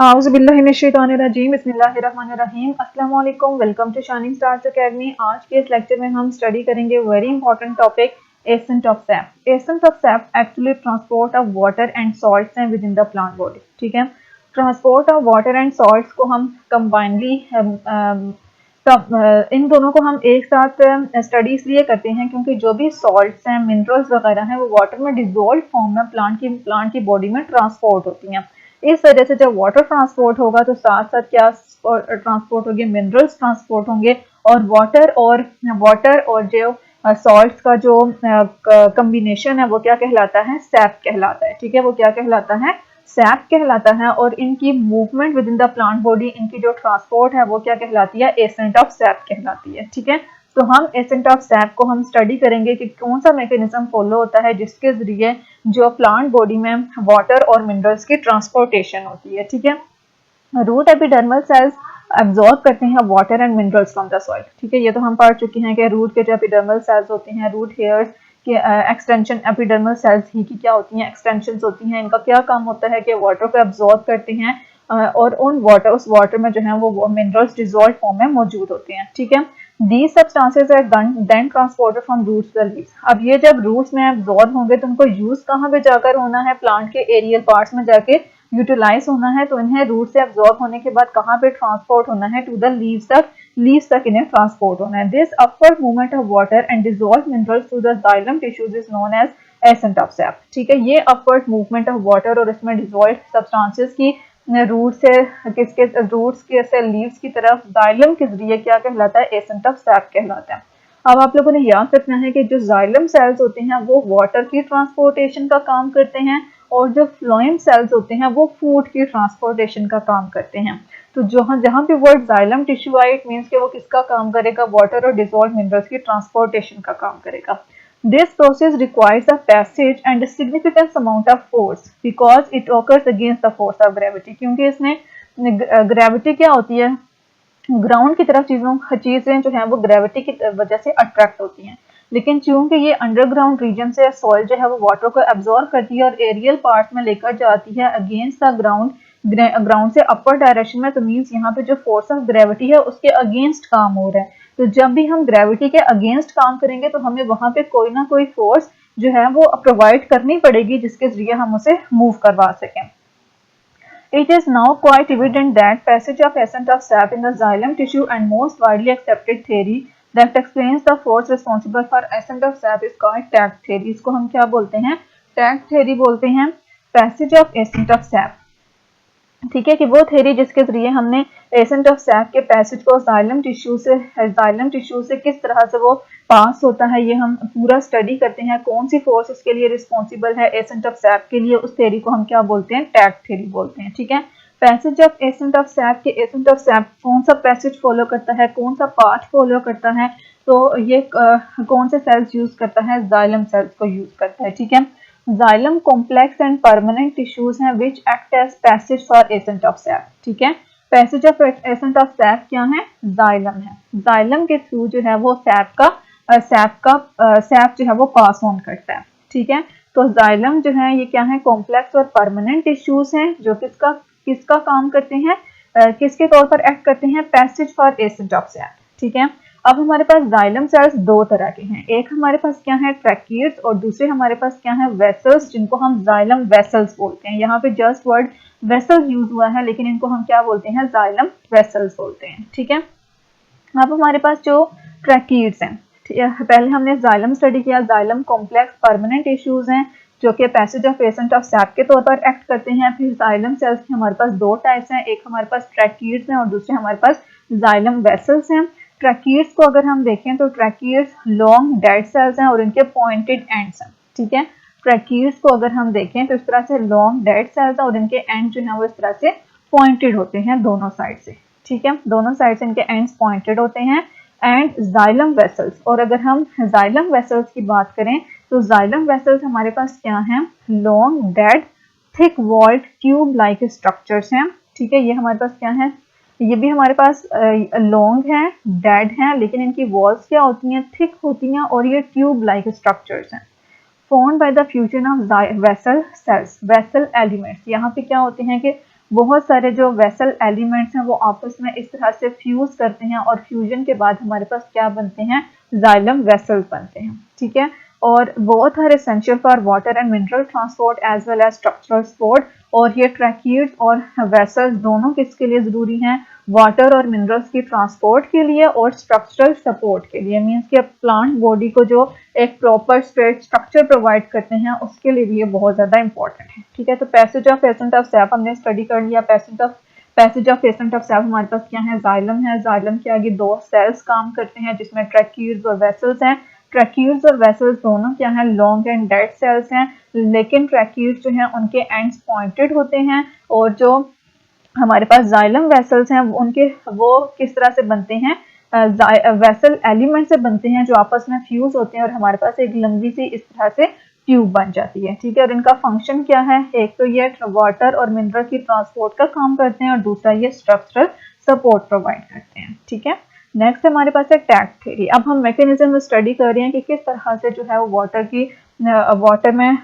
हाउज़ुबिल्लाहिमिनश्शैतानिर्रजीम बिस्मिल्लाहिर्रहमानिर्रहीम अस्सलामु अलैकुम। Welcome to Shining Stars Academy. आज के इस लेक्चर में हम स्टडी करेंगे very important topic ascent of sap. Ascent of sap actually transport of water and salts हैं within the plant body. ठीक है, transport of water and salts को हम कंबाइनली इन दोनों को हम एक साथ स्टडी इसलिए करते हैं क्योंकि जो भी सॉल्ट्स हैं, मिनरल्स वगैरह हैं, वो वाटर में डिजोल्व फॉर्म में प्लांट की बॉडी में ट्रांसपोर्ट होती हैं। इस वजह से जब वाटर ट्रांसपोर्ट होगा तो साथ साथ क्या ट्रांसपोर्ट होंगे, मिनरल्स ट्रांसपोर्ट होंगे और वाटर और जो सॉल्ट्स का जो कम्बिनेशन है वो क्या कहलाता है, सैप कहलाता है। ठीक है, वो क्या कहलाता है, सैप कहलाता है। और इनकी movement with in the plant body, इनकी जो ट्रांसपोर्ट है वो क्या कहलाती है, एसेंट ऑफ सैप कहलाती है। ठीक है, तो हम एसेंट ऑफ सैप को हम स्टडी करेंगे कि कौन सा मैकेनिज्म फॉलो होता है जिसके जरिए जो प्लांट बॉडी में वाटर और मिनरल्स की ट्रांसपोर्टेशन होती है। ठीक है, रूट एपिडर्मल सेल्स एब्जॉर्ब करते हैं water and minerals from the soil. ठीक है, ये तो हम पढ़ चुके हैं कि रूट के जो एपिडर्मल सेल्स होते हैं, रूट हेयर्स के एक्सटेंशन, एपिडर्मल सेल्स ही की क्या होती हैं, एक्सटेंशंस होती हैं। इनका क्या काम होता है कि वाटर को एब्जॉर्ब करते हैं और उस वाटर में जो है वो मिनरल्स डिसॉल्व फॉर्म में मौजूद होते हैं। ठीक है, These substances are then transported from roots to the leaves। अब ये जब रूट्स में एब्जॉर्ब होंगे तो उनको यूज कहाँ पे जाकर होना है, प्लांट के एरियल पार्ट्स में जाके यूटिलाइज होना है। तो इन्हें रूट से एब्जॉर्ब होने के बाद कहाँ पे ट्रांसपोर्ट होना है, टू द लीव्स तक इन्हें ट्रांसपोर्ट होना है। This upward movement of water and dissolve minerals through the xylem tissues is known as ascent of sap. ठीक है, ये अपवर्ड मूवमेंट ऑफ वाटर और इसमें डिसॉल्व सब्सटेंसेस की रूट से लीव्स की तरफ जाइलम के जरिए क्या कहलाता है, एसेंट ऑफ सैप कहलाता है। अब आप लोगों ने याद रखना है कि जो जाइलम सेल्स होते हैं वो वाटर की ट्रांसपोर्टेशन का काम करते हैं और जो फ्लोएम सेल्स होते हैं वो फूड की ट्रांसपोर्टेशन का काम करते हैं। तो जहाँ पे वर्ड जाइलम टिश्यू आए, इट मीन्स कि वो किसका काम करेगा, वाटर और डिसॉल्व मिनरल्स की ट्रांसपोर्टेशन का काम करेगा। This process requires a passage and a significant amount of force because it occurs against the force of gravity। क्योंकि इसमें ग्रेविटी क्या होती है, ग्राउंड की तरफ चीजें जो है वो ग्रेविटी की वजह से अट्रैक्ट होती हैं। लेकिन चूंकि ये अंडरग्राउंड रीजन से सॉइल जो है वो वाटर को एब्जॉर्ब करती है और एरियल पार्ट में लेकर जाती है अगेंस्ट द ग्राउंड से अपर डायरेक्शन में, तो मीन्स यहाँ पे जो फोर्स ऑफ ग्रेविटी है उसके अगेंस्ट काम हो रहा है। तो जब भी हम ग्रेविटी के अगेंस्ट काम करेंगे तो हमें वहां पे कोई ना कोई फोर्स जो है वो प्रोवाइड करनी पड़ेगी जिसके जरिए हम उसे मूव करवा सकें। It is now quite evident that passage of essence of sap in the xylem tissue and most widely accepted theory that explains the force responsible for essence of sap is called tag theory। इसको हम क्या बोलते हैं, tag theory बोलते हैं, passage of ascent of sap. ठीक है, कि वो थ्योरी जिसके जरिए हमने एसेंट ऑफ सैप के पैसेज को जाइलम टिश्यू से किस तरह से वो पास होता है, ये हम पूरा स्टडी करते हैं। कौन सी फोर्स इसके लिए रिस्पॉन्सिबल है एसेंट ऑफ सैप के लिए, उस थ्योरी को हम क्या बोलते हैं, टैग थ्योरी बोलते हैं। ठीक है, passage of ascent of SAP के एसेंट ऑफ सैप कौन सा पैसेज फॉलो करता है, कौन सा पाथ फॉलो करता है, तो ये कौन से सेल्स यूज करता है, जाइलम सेल्स को यूज करता है। ठीक है, xylem complex and permanent tissues हैं which act as passage for ascent of sap. ठीक है, passage of ascent of sap क्या है, जाइलम है। जाइलम के थ्रू जो है वो सैप जो है वो पास ऑन करता है। ठीक है, तो जाइलम जो है ये क्या है, कॉम्प्लेक्स और परमानेंट टिश्यूज हैं जो किसका काम करते हैं, किसके तौर पर एक्ट करते हैं, passage for ascent of sap. ठीक है, अब हमारे पास जाइलम सेल्स दो तरह के हैं, एक हमारे पास क्या है, ट्रैकिड्स, और दूसरे हमारे पास क्या है, वेसल्स, जिनको हम जाइलम वेसल्स बोलते हैं। यहाँ पे जस्ट वर्ड वेसल यूज हुआ है लेकिन इनको हम क्या बोलते हैं, जाइलम वेसल्स बोलते हैं। ठीक है, अब हमारे पास जो ट्रैकिड्स हैं, पहले हमने जाइलम स्टडी किया, जाइलम कॉम्प्लेक्स परमानेंट टिश्यूज हैं जो कि passage of ascent of SAP के तौर पर एक्ट करते हैं। फिर जाइलम सेल्स के हमारे पास दो टाइप्स हैं, एक हमारे पास ट्रैकिड्स हैं और दूसरे हमारे पास जाइलम वेसल्स हैं। ट्रैकिड्स को अगर हम देखें तो ट्रैकिड्स लॉन्ग डेड सेल्स हैं और इनके पॉइंटेड एंड्स हैं। ठीक है, ट्रैकिड्स को अगर हम देखें तो इस तरह से लॉन्ग डेड सेल्स हैं और इनके एंड जो है वो इस तरह से पॉइंटेड होते हैं दोनों साइड से। ठीक है, दोनों साइड से इनके एंड्स पॉइंटेड होते हैं। एंड जाइलम वेसल्स, और अगर हम जाइलम वेसल्स की बात करें तो जाइलम वेसल्स हमारे पास क्या हैं, long dead thick walled tube like structures हैं। ठीक है, ये हमारे पास क्या है, ये भी हमारे पास लॉन्ग है, डेड है, लेकिन इनकी वॉल्स क्या होती हैं, थिक होती हैं और ये ट्यूब लाइक स्ट्रक्चर्स हैं। Formed by the fusion of vessel cells, vessel elements. यहाँ पे क्या होते हैं कि बहुत सारे जो वेसल एलिमेंट्स हैं वो आपस में इस तरह से फ्यूज करते हैं और फ्यूजन के बाद हमारे पास क्या बनते हैं, जाइलम वेसल्स बनते हैं। ठीक है, और both are essential for water and mineral transport as well as structural support. और ये ट्रैकिड्स और वेसल्स दोनों किसके लिए ज़रूरी हैं, वाटर और मिनरल्स की ट्रांसपोर्ट के लिए और स्ट्रक्चरल सपोर्ट के लिए। मीन्स कि प्लांट बॉडी को जो एक प्रॉपर स्ट्रेट स्ट्रक्चर प्रोवाइड करते हैं उसके लिए भी ये बहुत ज़्यादा इंपॉर्टेंट है। ठीक है, तो passage of ascent of SAP हमने स्टडी कर लिया। Passage of ascent of SAP हमारे पास क्या है, जाइलम है। जाइलम के आगे दो सेल्स काम करते हैं जिसमें ट्रैक्यूल्स और वेसल्स हैं। ट्रैक्यूल्स और वेसल्स दोनों क्या हैं, लॉन्ग एंड डेड सेल्स हैं, लेकिन ट्रैक्यूल्स जो हैं उनके एंड्स पॉइंटेड होते हैं और जो हमारे पास जाइलम वेसल्स हैं उनके वो किस तरह से बनते हैं, वेसल एलिमेंट से बनते हैं जो आपस में फ्यूज होते हैं और हमारे पास एक लंबी सी इस तरह से ट्यूब बन जाती है। ठीक है, और इनका फंक्शन क्या है, एक तो ये वाटर और मिनरल की ट्रांसपोर्ट का काम करते हैं और दूसरा ये स्ट्रक्चरल सपोर्ट प्रोवाइड करते हैं। ठीक है, नेक्स्ट हमारे पास है टैग थ्योरी। अब हम मैकेनिज्म स्टडी कर रहे हैं कि किस तरह से जो है वो वाटर में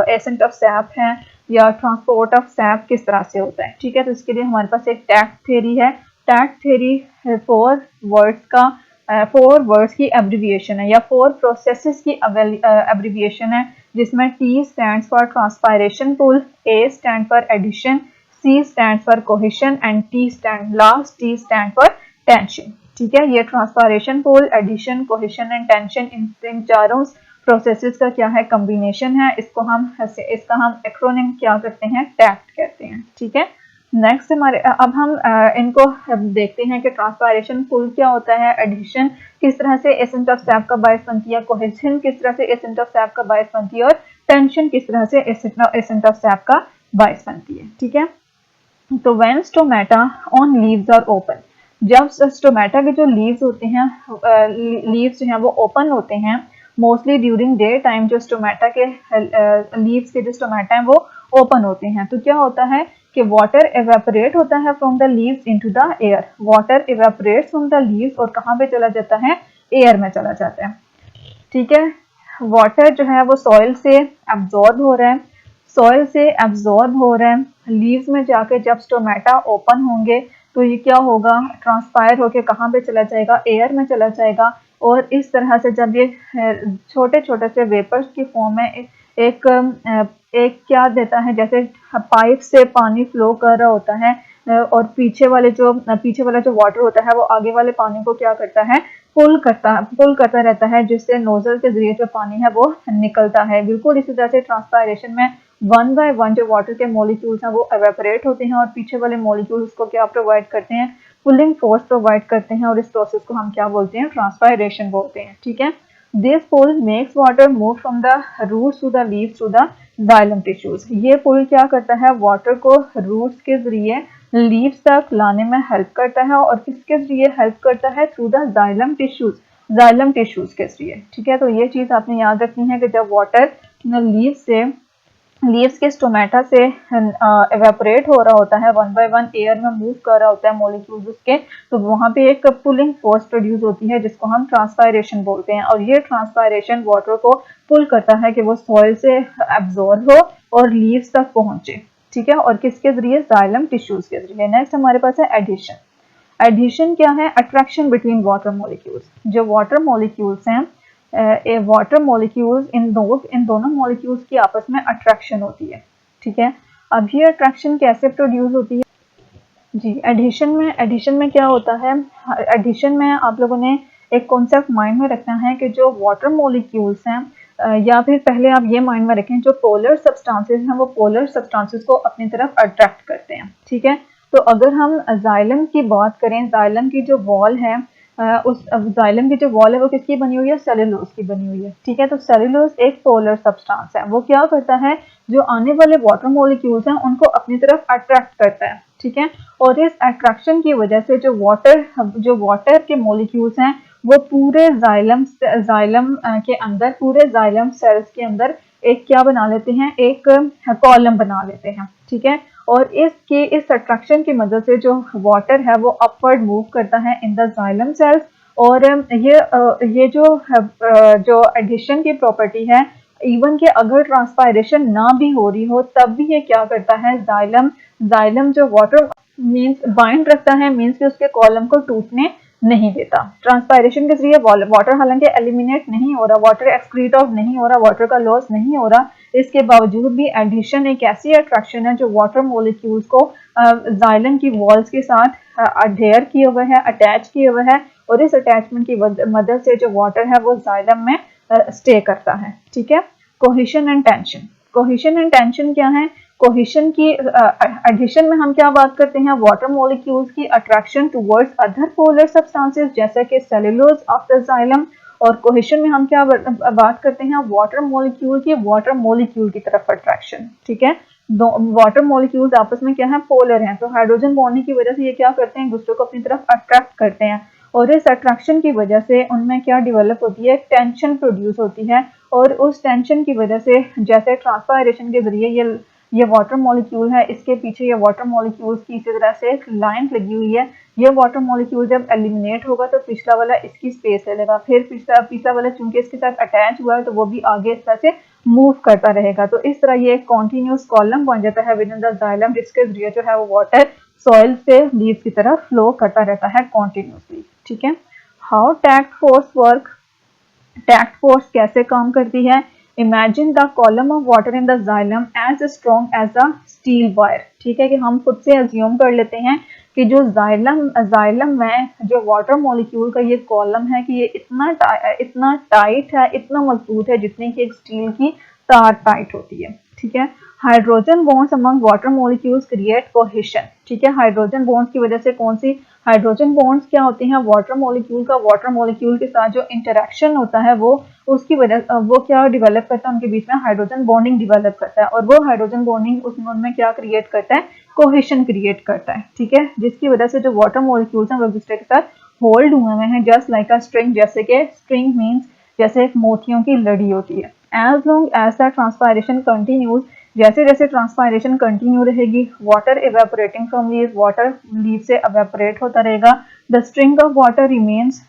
एसेंट ऑफ सैप है या ट्रांसपोर्ट ऑफ सैप किस तरह से होता है। ठीक है, तो इसके लिए हमारे पास एक टैग थ्योरी है। टैग थ्योरी फोर वर्ड्स की एब्रिविएशन है या फोर प्रोसेसेस की एब्रिविएशन है, जिसमें T stands for transpiration pull, A stand for adhesion, C stand for cohesion and T stand for tension. ठीक है, ये transpiration pull, adhesion, cohesion and tension इन चारों प्रोसेसेस का क्या है, कॉम्बिनेशन है। इसका हम एक्रोनिम क्या करते हैं, टैक्ट कहते हैं। ठीक है, नेक्स्ट अब हम इनको देखते हैं कि ट्रांसपायरेशन पुल क्या होता है, एडिशन किस तरह से एसेंट ऑफ सैप का बायस बनती है, कोहेशन किस तरह से एसेंट ऑफ सैप का बायस बनती है और टेंशन किस तरह से एसेंट ऑफ सैप का बायस बनती है। ठीक है, तो when stomata on leaves are open, जब स्टोमेटा के जो लीव्स होते हैं, लीव्स जो हैं वो ओपन होते हैं मोस्टली ड्यूरिंग डे टाइम, जो स्टोमेटा के लीव्स के जो स्टोमेटा हैं वो ओपन होते हैं, तो क्या होता है कि वाटर एवेपोरेट होता है from the leaves into the air. Water evaporates from the leaves और कहाँ पे चला जाता है, एयर में चला जाता है। ठीक है, वाटर जो है वो सॉइल से एब्जॉर्ब हो रहा है, लीव्स में जाके जब स्टोमेटा ओपन होंगे तो ये क्या होगा, ट्रांसपायर होके कहाँ पे चला जाएगा, एयर में चला जाएगा। और इस तरह से जब ये छोटे छोटे से वेपर्स की फॉर्म में एक क्या देता है, जैसे पाइप से पानी फ्लो कर रहा होता है और पीछे वाला जो वाटर होता है वो आगे वाले पानी को क्या करता है, पुल करता रहता है, जिससे नोजल के जरिए जो पानी है वो निकलता है। बिल्कुल इसी तरह से ट्रांसपायरेशन में वन बाय वन जो वाटर के मॉलिक्यूल्स हैं वो एवेपोरेट होते हैं और पीछे वाले मॉलिक्यूल्स को क्या प्रोवाइड करते हैं, पुलिंग फोर्स प्रोवाइड करते हैं और इस प्रोसेस को हम क्या बोलते हैं, ट्रांसपायरेशन बोलते हैं। ठीक है, this pull makes water move from the roots to the leaves to the xylem tissues. ये पुल क्या करता है, वाटर को रूट्स के जरिए लीव्स तक लाने में हेल्प करता है और किसके जरिए हेल्प करता है, थ्रू द जाइलम टिश्यूज के जरिए। ठीक है, तो ये चीज आपने याद रखनी है कि जब वाटर लीव्स के स्टोमेटा से एवेपोरेट हो रहा होता है, वन बाय वन एयर में मूव कर रहा होता है मॉलिक्यूल्स उसके, तो वहाँ पे एक पुलिंग फोर्स प्रोड्यूस होती है जिसको हम ट्रांसपायरेशन बोलते हैं। और ये ट्रांसपायरेशन वाटर को पुल करता है कि वो सॉइल से एब्जॉर्ब हो और लीव्स तक पहुंचे। ठीक है, और किसके जरिए, जाइलम टिश्यूज के जरिए। नेक्स्ट हमारे पास है एडिशन। एडिशन क्या है, अट्रैक्शन बिटवीन वाटर मॉलिक्यूल्स। जो वाटर मॉलिक्यूल्स हैं, वाटर मॉलिक्यूल्स इन दोनों मॉलिक्यूल्स की आपस में अट्रैक्शन होती है। ठीक है, अब ये अट्रैक्शन कैसे प्रोड्यूस होती है जी, एडिशन में क्या होता है, एडिशन में आप लोगों ने एक कॉन्सेप्ट माइंड में रखना है कि जो वाटर मॉलिक्यूल्स हैं या फिर पहले आप ये माइंड में रखें, जो पोलर सब्सटेंसेस हैं वो पोलर सब्सटेंसेस को अपनी तरफ अट्रैक्ट करते हैं। ठीक है, तो अगर हम जाइलम की बात करें, जाइलम की जो वॉल है, उस जाइलम की जो वॉल है वो किसकी बनी हुई है, सेलुलोज की बनी हुई है। ठीक है, तो सेलुलोज एक पोलर सब्सटेंस है, वो क्या करता है, जो आने वाले वाटर मॉलिक्यूल्स हैं उनको अपनी तरफ अट्रैक्ट करता है। ठीक है, और इस अट्रैक्शन की वजह से जो वाटर के मॉलिक्यूल्स हैं वो पूरे जाइलम के अंदर, पूरे जाइलम सेल्स के अंदर एक क्या बना लेते हैं, एक कॉलम बना लेते हैं। ठीक है, और इस अट्रैक्शन की मदद से जो वाटर है वो अपवर्ड मूव करता है इन द जाइलम सेल्स। और ये जो एडिशन की प्रॉपर्टी है, इवन कि अगर ट्रांसपायरेशन ना भी हो रही हो तब भी ये क्या करता है, जाइलम जाइलम जो वाटर मीन्स बाइंड रखता है, मीन्स कि उसके कॉलम को टूटने नहीं देता। ट्रांसपायरेशन के जरिए वाटर हालांकि एलिमिनेट नहीं हो रहा, वाटर एक्सक्रीट ऑफ नहीं हो रहा, वाटर का लॉस नहीं हो रहा, इसके बावजूद भी एडिशन एक ऐसी अट्रैक्शन है जो वाटर मॉलिक्यूल्स को जाइलम की वॉल्स के साथ अडेयर किए हुए है, अटैच किए हुए है, और इस अटैचमेंट की मदद से जो वाटर है वो जाइलम में स्टे करता है। ठीक है। Cohesion and tension, cohesion and tension क्या है? कोहेशन की एडिशन में हम क्या बात करते हैं? वाटर मॉलिक्यूल्स की attraction towards other polar substances जैसे कि सेलुलोज ऑफ द जाइलम, और कोहेशन में हम क्या बात करते हैं? वाटर मॉलिक्यूल की वाटर मॉलिक्यूल की तरफ अट्रैक्शन। ठीक है। दो वाटर मॉलिक्यूल्स आपस में क्या है? पोलर हैं, तो हाइड्रोजन बॉन्डिंग की वजह से ये क्या करते हैं? एक दूसरे को अपनी तरफ अट्रैक्ट करते हैं, और इस अट्रैक्शन की वजह से उनमें क्या डेवलप होती है? टेंशन प्रोड्यूस होती है, और उस टेंशन की वजह से जैसे ट्रांसपायरेशन के जरिए ये वाटर मॉलिक्यूल है, इसके पीछे ये वाटर मॉलिक्यूल्स की इसी तरह से एक लाइन लगी हुई है। ये वाटर मॉलिक्यूल जब एलिमिनेट होगा तो पिछला वाला इसकी स्पेस ले लेगा, फिर पिछला वाला चूंकि इसके साथ अटैच हुआ है तो वो भी आगे इस तरह से मूव करता रहेगा। तो इस तरह ये एक कॉन्टिन्यूस कॉलम बन जाता है विद इन द जाइलम, जिसके जरिए जो है वो वाटर सॉइल से लीव्स की तरफ फ्लो करता रहता है कॉन्टिन्यूसली। ठीक है। How TACT force work, TACT force कैसे काम करती है? Imagine the column of water in the xylem as strong as a steel wire. ठीक है, कि हम खुद से अज्यूम कर लेते हैं कि जो जाइलम में जो वाटर मॉलिक्यूल का ये कॉलम है कि ये इतना टाइट है, इतना मजबूत है जितनी कि एक स्टील की तार टाइट होती है। ठीक है। Hydrogen bonds among water molecules create cohesion. ठीक है। हाइड्रोजन बॉन्ड्स की वजह से कौन सी हाइड्रोजन बॉन्ड्स क्या होती हैं? वाटर मॉलिक्यूल का वाटर मॉलिक्यूल के साथ जो इंटरेक्शन होता है वो उसकी वजह वो क्या डिवेलप करता है? उनके बीच में हाइड्रोजन बॉन्डिंग डिवेलप करता है, और वो हाइड्रोजन बॉन्डिंग उनमें क्या क्रिएट करता है? कोहेशन क्रिएट करता है। ठीक है। जिसकी वजह से जो वाटर मॉलिक्यूल्स हैं वो एक दूसरे के साथ होल्ड हुए हैं, जस्ट लाइक अ स्ट्रिंग। जैसे कि स्ट्रिंग मीन्स जैसे एक मोतियों की लड़ी होती है। As long as the transpiration continues, जैसे जैसे ट्रांसपायरेशन कंटिन्यू रहेगी, water evaporating from leaf, water leaf से इवेपोरेट होता रहेगा। The string of water remains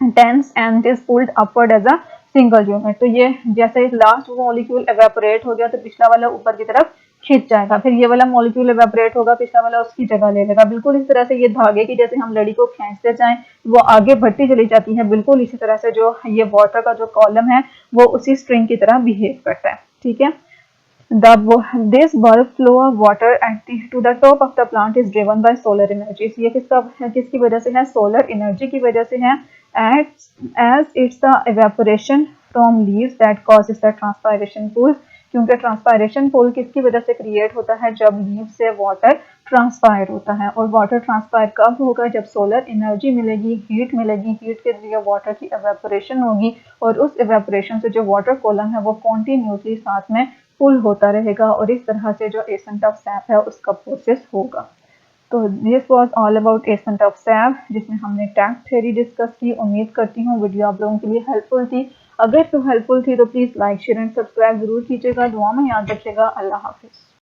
tense and is pulled upward as a single unit. तो ये जैसे लास्ट मॉलिक्यूल इवेपोरेट हो गया तो पिछला वाला ऊपर की तरफ खिंच जाएगा, फिर ये वाला मॉलिक्यूल इवेपोरेट होगा, पिछला वाला उसकी जगह ले लेगा। बिल्कुल इस तरह से ये धागे की जैसे हम लड़ी को खींचते जाएं वो आगे बढ़ती चली जाती है, बिल्कुल इसी तरह से जो ये वाटर का जो कॉलम है वो उसी स्ट्रिंग की तरह बिहेव करता है। ठीक है। This bulk flow of water to the top of the plant is driven by solar energy. ये किसकी वजह से है? सोलर एनर्जी की वजह से है। As it's the evaporation from leaves that causes the transpiration pool. क्योंकि ट्रांसपायरेशन पोल किसकी वजह से क्रिएट होता है? जब लीव से वाटर ट्रांसपायर होता है, और वाटर ट्रांसपायर कब होगा? जब सोलर एनर्जी मिलेगी, हीट मिलेगी, हीट के जरिए वाटर की एवेपोरेशन होगी, और उस एवेपोरेशन से जो वाटर कॉलम है वो कॉन्टिन्यूसली साथ में पुल होता रहेगा, और इस तरह से जो एसेंट ऑफ सैप है उसका प्रोसेस होगा। तो this was all about accent of SAP, जिसमें हमने टैक्ट थ्योरी डिस्कस की। उम्मीद करती हूँ वीडियो आप लोगों के लिए हेल्पफुल थी। अगर तो हेल्पफुल थी तो please like share and subscribe जरूर कीजिएगा। दुआ में याद रखिएगा। अल्लाह हाफिज़।